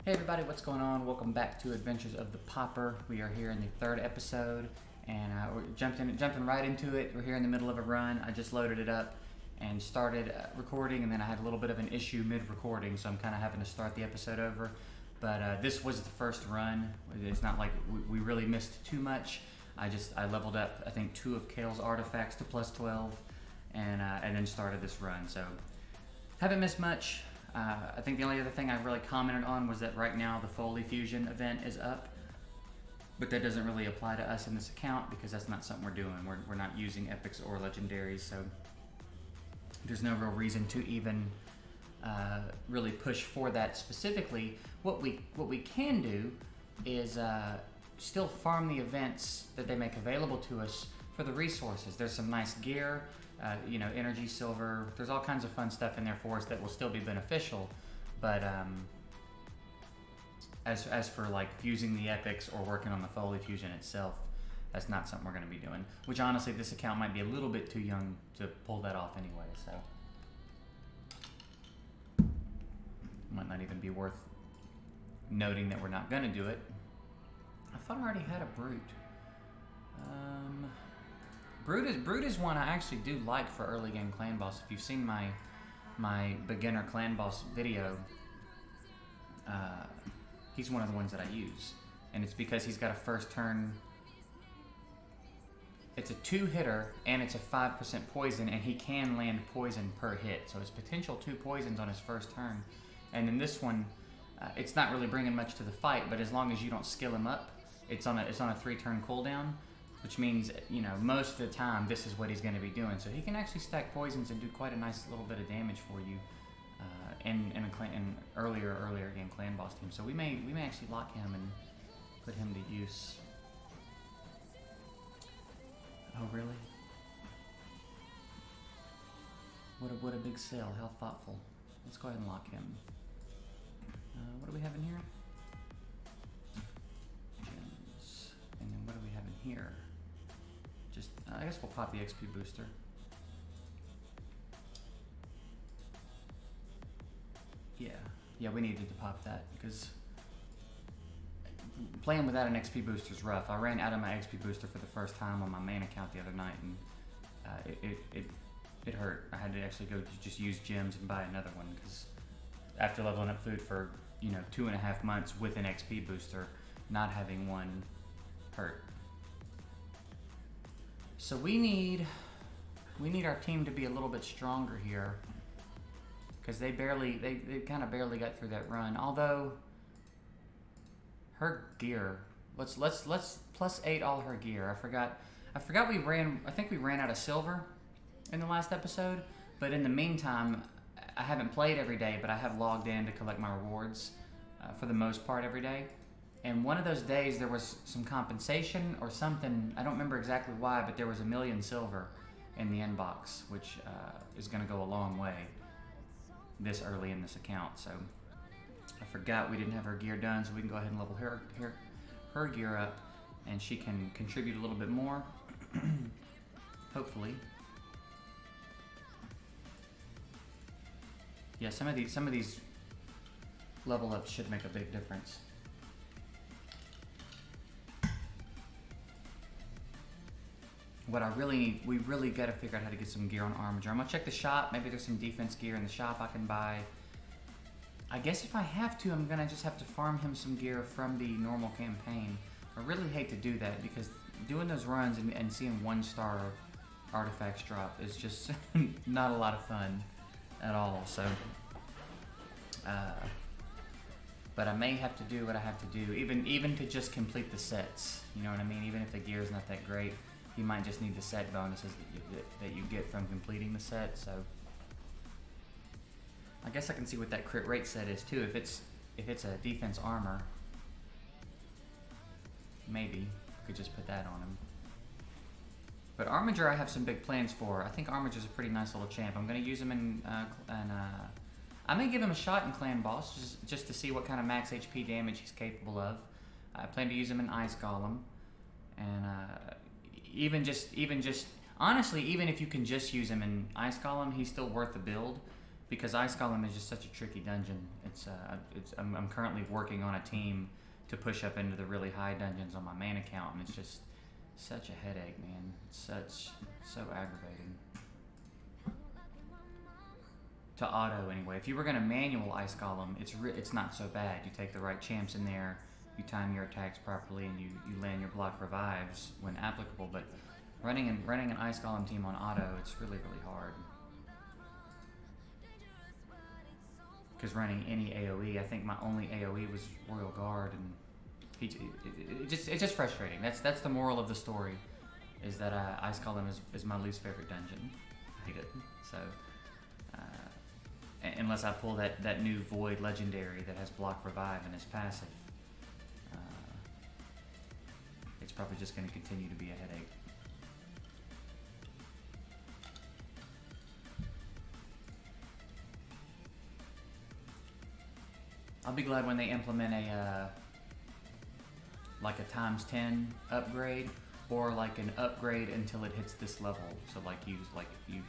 Hey everybody, what's going on? Welcome back to Adventures of the Pauper. We are here in the third episode, and we're jumping right into it. We're here in the middle of a run. I just loaded it up and started recording, and then I had a little bit of an issue mid-recording, so I'm kind of having to start the episode over. But this was the first run. It's not like we really missed too much. I leveled up, I think, 2 of Kale's artifacts to plus 12, and then started this run. So haven't missed much. I think the only other thing I really commented on was that right now the Foley Fusion event is up, but that doesn't really apply to us in this account because that's not something we're doing. We're not using epics or legendaries, so there's no real reason to even really push for that specifically. What we can do is still farm the events that they make available to us for the resources. There's some nice gear. Energy, silver, there's all kinds of fun stuff in there for us that will still be beneficial, but as for like fusing the epics or working on the Foley Fusion itself, that's not something we're going to be doing, which honestly this account might be a little bit too young to pull that off anyway, so might not even be worth noting that we're not going to do it. I thought I already had a Brute. Brute is one I actually do like for early game clan boss. If you've seen my beginner clan boss video, he's one of the ones that I use, and it's because he's got a first turn. It's a 2-hitter and it's a 5% poison, and he can land poison per hit, so it's potential 2 poisons on his first turn. And in this one, it's not really bringing much to the fight, but as long as you don't skill him up, it's on a 3-turn cooldown. Which means, most of the time, this is what he's going to be doing. So he can actually stack poisons and do quite a nice little bit of damage for you in earlier game clan boss team. So we may actually lock him and put him to use. Oh, really? What a big sale. How thoughtful. Let's go ahead and lock him. What do we have in here? Gems. And then what do we have in here? I guess we'll pop the XP booster. Yeah, we needed to pop that because playing without an XP booster is rough. I ran out of my XP booster for the first time on my main account the other night, and it hurt. I had to actually go to just use gems and buy another one because after leveling up food for 2.5 months with an XP booster, not having one hurt. So we need our team to be a little bit stronger here because they kind of barely got through that run. Although her gear, let's +8 all her gear. I forgot I think we ran out of silver in the last episode, but in the meantime, I haven't played every day, but I have logged in to collect my rewards for the most part every day. And one of those days there was some compensation or something, I don't remember exactly why, but there was 1 million silver in the inbox, which is going to go a long way this early in this account. So I forgot we didn't have her gear done, so we can go ahead and level her gear up, and she can contribute a little bit more, hopefully. Yeah, some of these level ups should make a big difference. What we really got to figure out how to get some gear on Armiger. I'm gonna check the shop. Maybe there's some defense gear in the shop I can buy. I guess if I have to, I'm gonna just have to farm him some gear from the normal campaign. I really hate to do that because doing those runs and seeing 1-star artifacts drop is just not a lot of fun at all. So, but I may have to do what I have to do, even to just complete the sets. You know what I mean? Even if the gear is not that great. You might just need the set bonuses that you get from completing the set. So I guess I can see what that crit rate set is too. If it's a defense armor, maybe I could just put that on him. But Armiger I have some big plans for. I think Armiger's a pretty nice little champ. I'm going to use him in I may give him a shot in Clan Boss just to see what kind of max HP damage he's capable of. I plan to use him in Ice Golem, and even just honestly, even if you can just use him in Ice Golem, he's still worth the build because Ice Golem is just such a tricky dungeon. I'm currently working on a team to push up into the really high dungeons on my main account, and it's just such a headache, man. It's so aggravating. To auto anyway. If you were gonna manual Ice Golem, it's not so bad. You take the right champs in there, you time your attacks properly, and you land your block revives when applicable. But running an Ice Golem team on auto, it's really hard. Because running any AOE, I think my only AOE was Royal Guard, and it's just frustrating. That's the moral of the story, is that Ice Golem is my least favorite dungeon. I hate it. So unless I pull that new Void legendary that has block revive in its passive, it's probably just going to continue to be a headache. I'll be glad when they implement a like a ×10 upgrade, or like an upgrade until it hits this level. So like you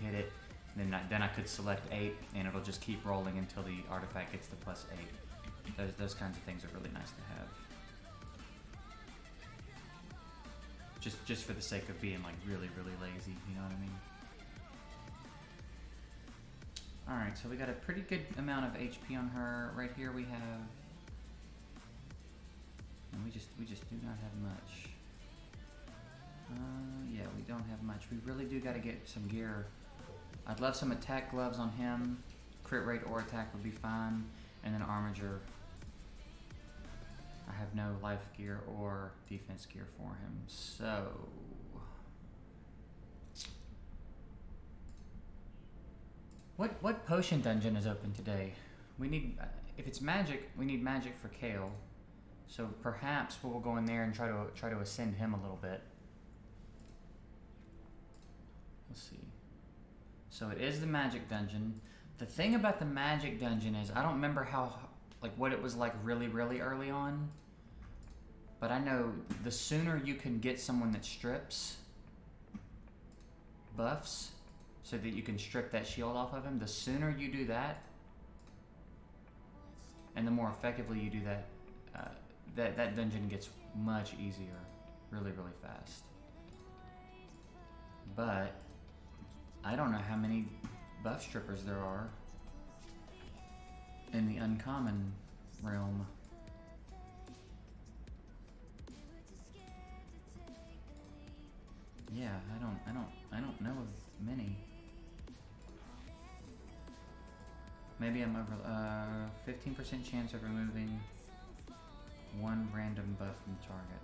hit it, and then I could select 8, and it'll just keep rolling until the artifact gets the +8. Those kinds of things are really nice to have. Just for the sake of being like really lazy, you know what I mean? Alright, so we got a pretty good amount of HP on her. Right here we have, and we just do not have much. Yeah, we don't have much. We really do got to get some gear. I'd love some attack gloves on him. Crit rate or attack would be fine. And then armature. I have no life gear or defense gear for him. So what potion dungeon is open today? We need, if it's magic, we need magic for Kale. So perhaps we'll go in there and try to ascend him a little bit. Let's see. So it is the magic dungeon. The thing about the magic dungeon is I don't remember what it was like really early on. But I know the sooner you can get someone that strips buffs so that you can strip that shield off of him, the sooner you do that, and the more effectively you do that, that dungeon gets much easier really fast. But I don't know how many buff strippers there are in the uncommon realm. Yeah, I don't know of many. Maybe I'm over 15% chance of removing one random buff from the target.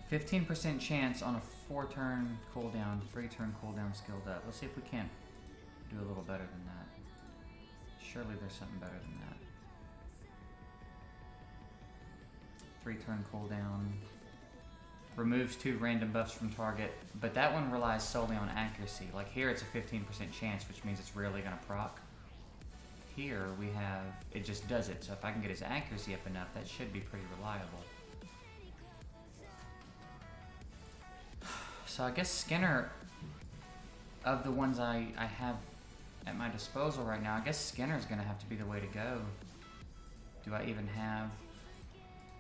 15% chance on a 4-turn cooldown, 3-turn cooldown skilled up. Let's see if we can't do a little better than that. Surely there's something better than that. 3-turn cooldown. Removes 2 random buffs from target, but that one relies solely on accuracy. Like here it's a 15% chance, which means it's rarely going to proc. Here we have, it just does it. So if I can get his accuracy up enough, that should be pretty reliable. So I guess Skinner, of the ones I have at my disposal right now, I guess Skinner's going to have to be the way to go. Do I even have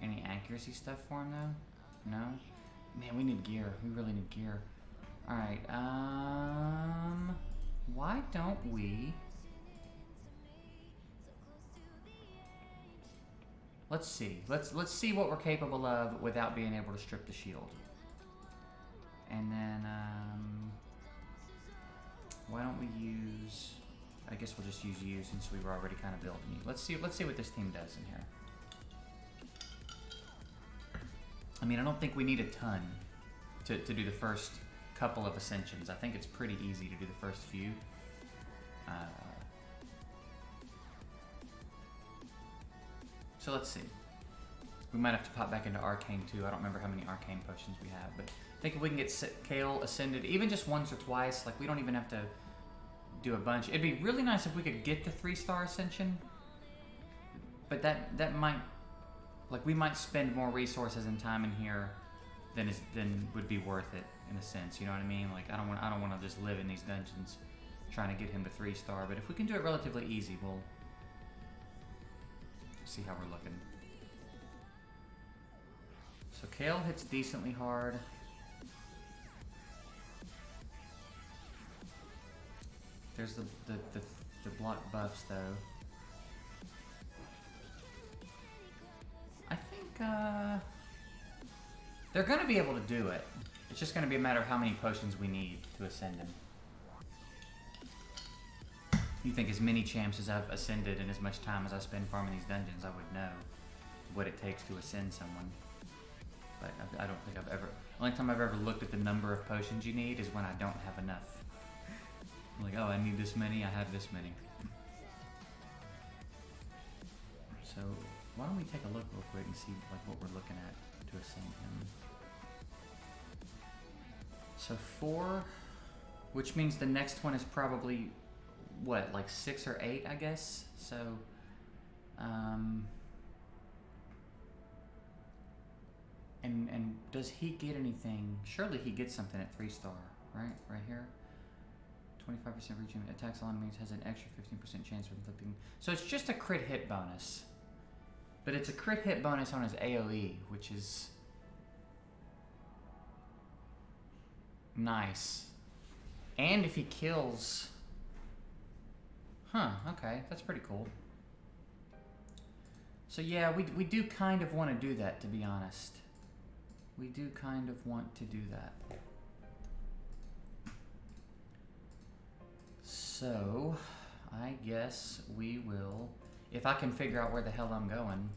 any accuracy stuff for him though? No? Man, we need gear. We really need gear. Alright, why don't we... Let's see. Let's see what we're capable of without being able to strip the shield. And then, why don't we use... I guess we'll just use you since we were already kind of building you. Let's see what this team does in here. I mean, I don't think we need a ton to do the first couple of ascensions. I think it's pretty easy to do the first few. So let's see. We might have to pop back into Arcane too. I don't remember how many Arcane potions we have, but I think if we can get Kale ascended, even just once or twice, like we don't even have to do a bunch. It'd be really nice if we could get the 3-star ascension, but that might, like we might spend more resources and time in here than would be worth it in a sense. You know what I mean? Like I don't want to just live in these dungeons trying to get him to 3-star. But if we can do it relatively easy, we'll see how we're looking. So Kale hits decently hard. There's the block buffs though. I think they're gonna be able to do it. It's just gonna be a matter of how many potions we need to ascend him. You think as many champs as I've ascended and as much time as I spend farming these dungeons, I would know what it takes to ascend someone. But I don't think I've ever... Only time I've ever looked at the number of potions you need is when I don't have enough. I'm like, oh, I need this many, I have this many. So, why don't we take a look real quick and see like what we're looking at to ascend him. So 4, which means the next one is probably, what, like 6 or 8, I guess? So, and does he get anything? Surely he gets something at 3-star, right? Right here. 25% reach attacks all enemies has an extra 15% chance of inflicting. So it's just a crit hit bonus. But it's a crit hit bonus on his AoE, which is nice. And if he kills... Huh, okay, that's pretty cool. So yeah, we do kind of want to do that, to be honest. We do kind of want to do that. So, I guess we will, if I can figure out where the hell I'm going,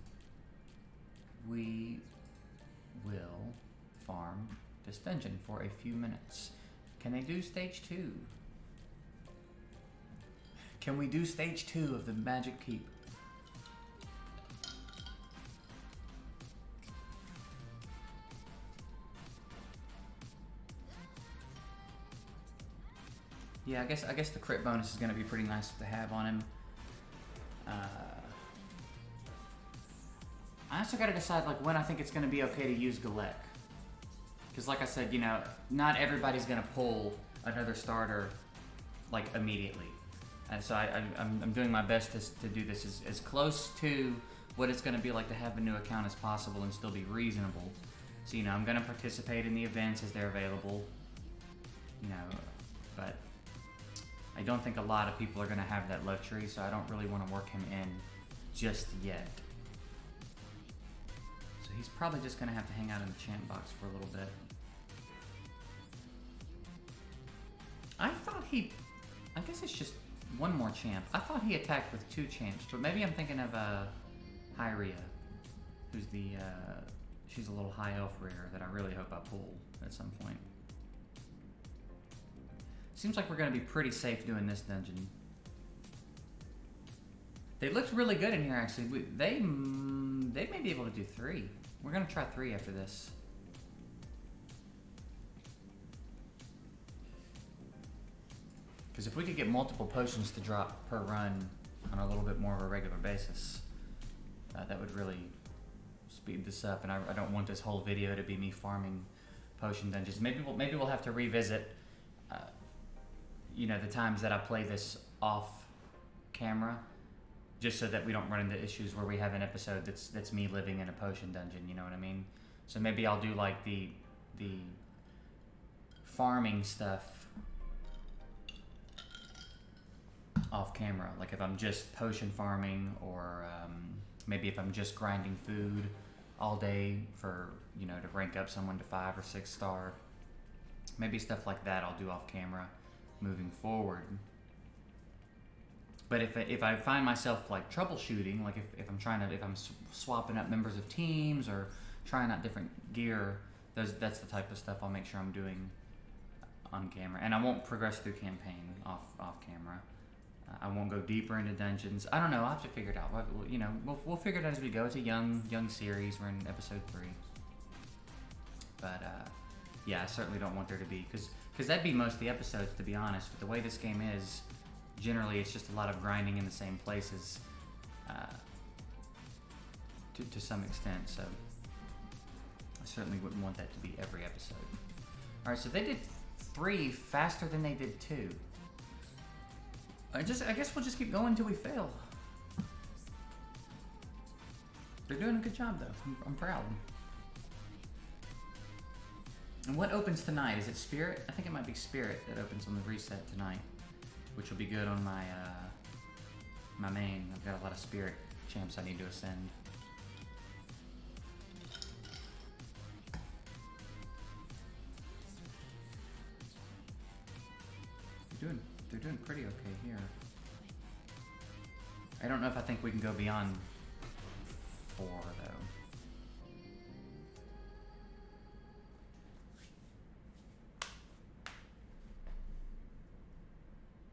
we will farm this dungeon for a few minutes. Can they do stage 2? Can we do stage 2 of the Magic Keep? Yeah, I guess the crit bonus is going to be pretty nice to have on him. I also got to decide like when I think it's going to be okay to use Galek. Because like I said, you know, not everybody's going to pull another starter like immediately. And so I'm doing my best to do this as close to what it's going to be like to have a new account as possible and still be reasonable. So, you know, I'm going to participate in the events as they're available. You know, but I don't think a lot of people are going to have that luxury, so I don't really want to work him in just yet. So he's probably just going to have to hang out in the champ box for a little bit. I thought I guess it's just one more champ. I thought he attacked with 2 champs, but maybe I'm thinking of Hyria, who's she's a little high elf rare that I really hope I pull at some point. Seems like we're going to be pretty safe doing this dungeon. They looked really good in here, actually. They may be able to do 3. We're going to try 3 after this. Because if we could get multiple potions to drop per run on a little bit more of a regular basis, that would really speed this up. And I don't want this whole video to be me farming potion dungeons. Maybe we'll have to revisit you know, the times that I play this off camera, just so that we don't run into issues where we have an episode that's me living in a potion dungeon, you know what I mean? So maybe I'll do like the farming stuff off camera, like if I'm just potion farming, or maybe if I'm just grinding food all day for, you know, to rank up someone to 5 or 6 star. Maybe stuff like that I'll do off camera moving forward. But if I find myself like troubleshooting, like if I'm swapping up members of teams or trying out different gear, that's the type of stuff I'll make sure I'm doing on camera. And I won't progress through campaign off camera. I won't go deeper into dungeons. I don't know. I'll have to figure it out. You know, we'll figure it out as we go. It's a young series. We're in episode 3. But yeah, I certainly don't want there to be, because that'd be most of the episodes, to be honest. But the way this game is, generally it's just a lot of grinding in the same places to some extent. So I certainly wouldn't want that to be every episode. All right, so they did 3 faster than they did 2. I guess we'll just keep going until we fail. They're doing a good job though. I'm proud. And what opens tonight? Is it Spirit? I think it might be Spirit that opens on the reset tonight, which will be good on my my main. I've got a lot of Spirit champs I need to ascend. They're doing pretty okay here. I don't know if I think we can go beyond 4 though.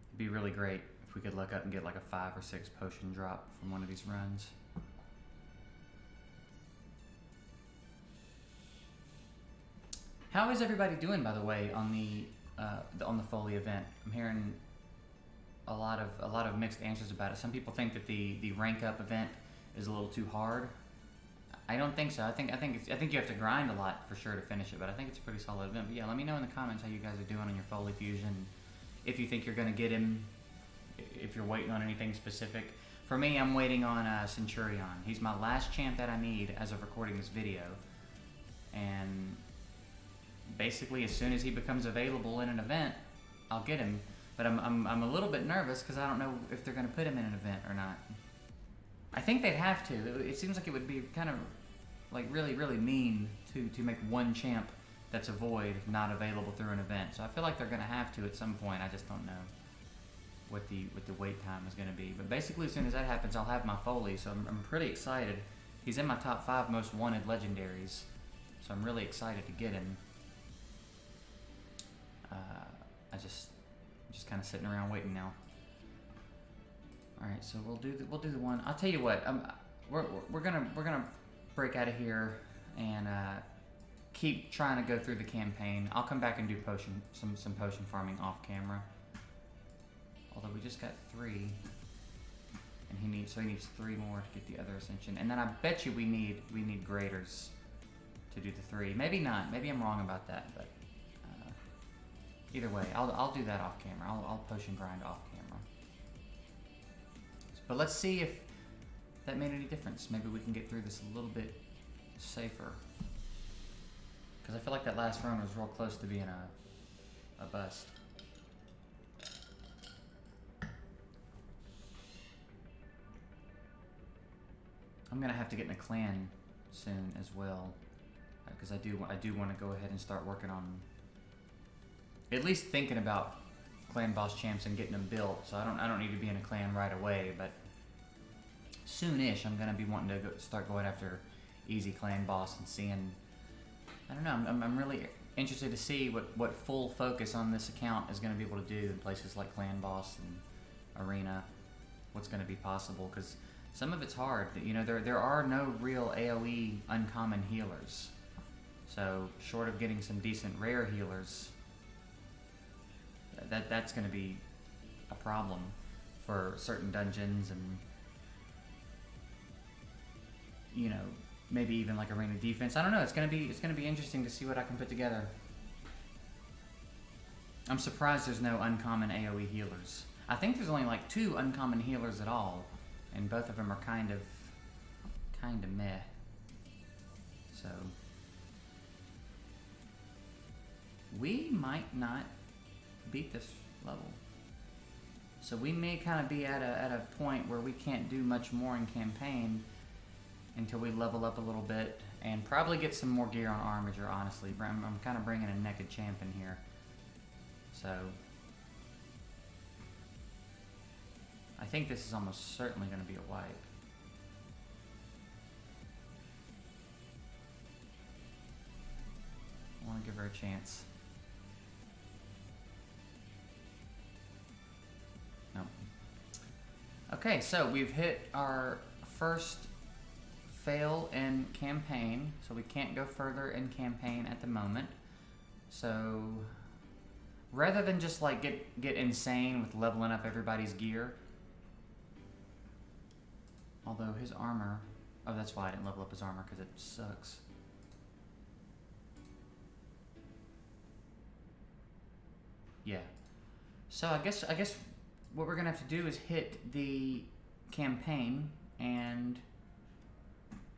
It'd be really great if we could look up and get like a 5 or 6 potion drop from one of these runs. How is everybody doing, by the way, on the Foley event? I'm hearing a lot of mixed answers about it. Some people think that the rank up event is a little too hard. I don't think so. I think you have to grind a lot for sure to finish it, but I think it's a pretty solid event. But yeah, let me know in the comments how you guys are doing on your Foley Fusion. If you think you're gonna get him, if you're waiting on anything specific. For me, I'm waiting on Centurion. He's my last champ that I need as of recording this video, and basically as soon as he becomes available in an event, I'll get him. But I'm a little bit nervous because I don't know if they're going to put him in an event or not. I think they'd have to. It seems like it would be kind of like really mean to make one champ that's a void not available through an event. So I feel like they're going to have to at some point. I just don't know what the wait time is going to be. But basically as soon as that happens, I'll have my Foley. So I'm pretty excited. He's in my top 5 most wanted legendaries. So I'm really excited to get him. I just kind of sitting around waiting now. All right, so we'll do the one. I'll tell you what. We're gonna break out of here and keep trying to go through the campaign. I'll come back and do some potion farming off camera. Although we just got 3, and he needs 3 more to get the other ascension. And then I bet you we need graders to do the 3. Maybe not. Maybe I'm wrong about that, but. Either way, I'll do that off camera. I'll potion grind off camera. But let's see if that made any difference. Maybe we can get through this a little bit safer. Because I feel like that last run was real close to being a bust. I'm gonna have to get in a clan soon as well, because I do want to go ahead and start working on. At least thinking about clan boss champs and getting them built, so I don't need to be in a clan right away, but soonish I'm gonna be wanting to start going after easy clan boss and seeing. I don't know. I'm really interested to see what full focus on this account is going to be able to do in places like clan boss and arena. What's going to be possible, because some of it's hard. You know, there are no real AOE uncommon healers, so short of getting some decent rare healers. That's going to be a problem for certain dungeons, and you know, maybe even like arena defense. I don't know. It's going to be interesting to see what I can put together. I'm surprised there's no uncommon AOE healers. I think there's only like 2 uncommon healers at all, and both of them are kind of meh. So we might not beat this level. So we may kind of be at a point where we can't do much more in campaign until we level up a little bit and probably get some more gear on Armiger, honestly. I'm kind of bringing a naked champ in here. So I think this is almost certainly going to be a wipe. I want to give her a chance. Nope. Okay, so we've hit our first fail in campaign, so we can't go further in campaign at the moment. So rather than just like get insane with leveling up everybody's gear, although his armor, oh, that's why I didn't level up his armor, because it sucks. Yeah. So I guess what we're gonna have to do is hit the campaign and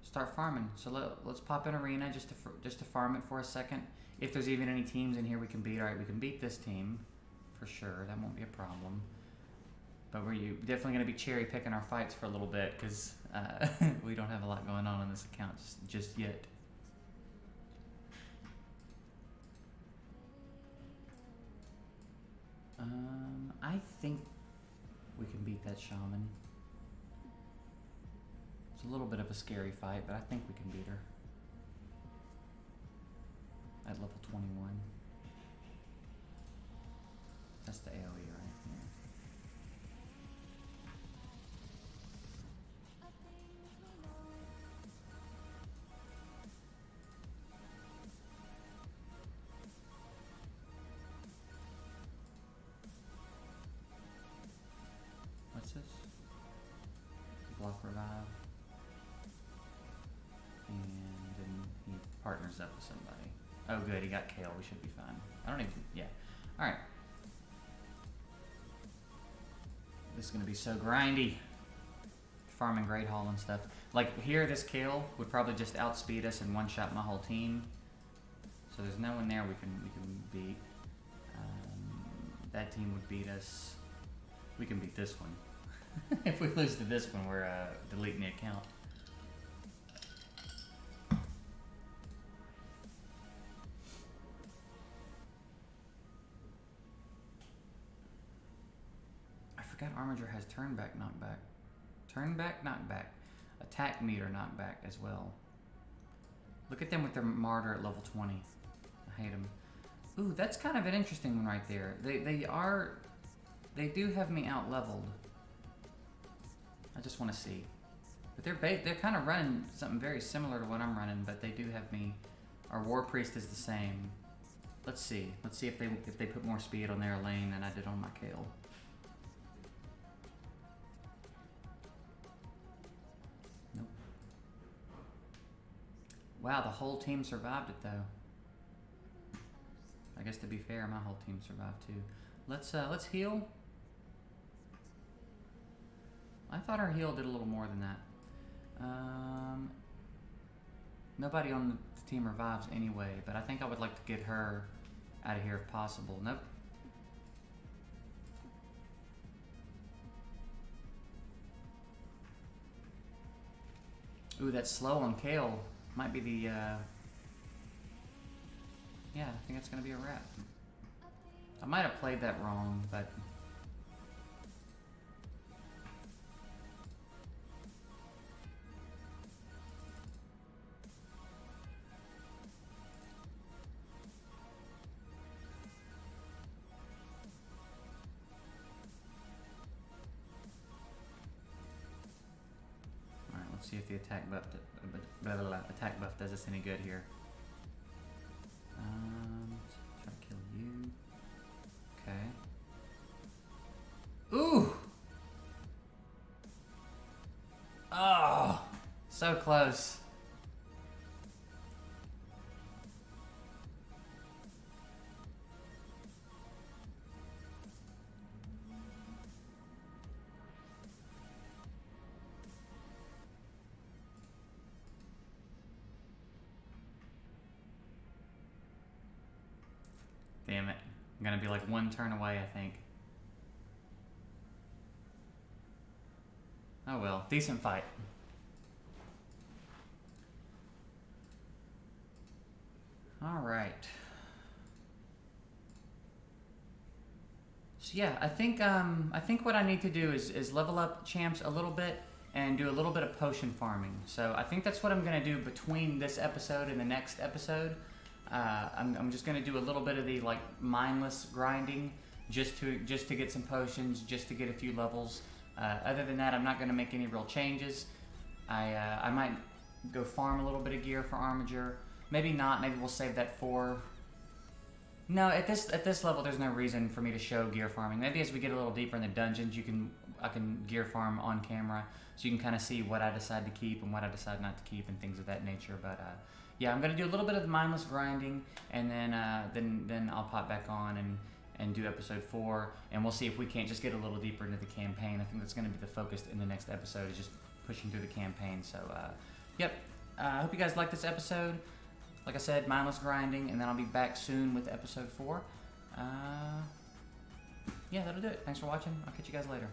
start farming. So let's pop an arena just to farm it for a second. If there's even any teams in here we can beat, all right, we can beat this team for sure. That won't be a problem. But we're definitely going to be cherry picking our fights for a little bit because we don't have a lot going on this account just yet. I think we can beat that shaman. It's a little bit of a scary fight, but I think we can beat her at level 21. That's the AoE right here. What's this? Block revive. And then he partners up with somebody. Oh good, he got Kale, we should be fine. I don't even, yeah. Alright. This is gonna be so grindy. Farming Great Hall and stuff. Like here, this Kale would probably just outspeed us and one-shot my whole team. So there's no one there we can beat. That team would beat us. We can beat this one. If we lose to this one, we're deleting the account. I forgot Armiger has turn back, knockback. Turn back, knockback. Attack meter knockback as well. Look at them with their martyr at level 20. I hate them. Ooh, that's kind of an interesting one right there. They do have me out leveled. I just want to see. But they're kind of running something very similar to what I'm running, but they do have me. Our War Priest is the same. Let's see. Let's see if they put more speed on their lane than I did on my Kale. Nope. Wow, the whole team survived it though. I guess to be fair, my whole team survived too. Let's heal. I thought our heal did a little more than that. Nobody on the team revives anyway, but I think I would like to get her out of here if possible. Nope. Ooh, that slow on Kale might be the, yeah, I think it's gonna be a wrap. I might have played that wrong, but... see if the attack buff does us any good here. Try to kill you. Okay. Ooh! Oh! So close. Damn it. I'm gonna be like one turn away, I think. Oh well, decent fight. Alright. So yeah, I think what I need to do is level up champs a little bit and do a little bit of potion farming. So I think that's what I'm gonna do between this episode and the next episode. I'm just gonna do a little bit of the like mindless grinding just to get some potions, just to get a few levels. Other than that, I'm not gonna make any real changes. I might go farm a little bit of gear for Armiger. Maybe not. Maybe we'll save that for. No, at this level, there's no reason for me to show gear farming. Maybe as we get a little deeper in the dungeons, I can gear farm on camera, so you can kind of see what I decide to keep and what I decide not to keep and things of that nature. But yeah, I'm gonna do a little bit of the mindless grinding, and then I'll pop back on and do episode 4, and we'll see if we can't just get a little deeper into the campaign. I think that's going to be the focus in the next episode, is just pushing through the campaign. So, yep. I hope you guys like this episode. Like I said, mindless grinding, and then I'll be back soon with episode 4. Yeah, that'll do it. Thanks for watching. I'll catch you guys later.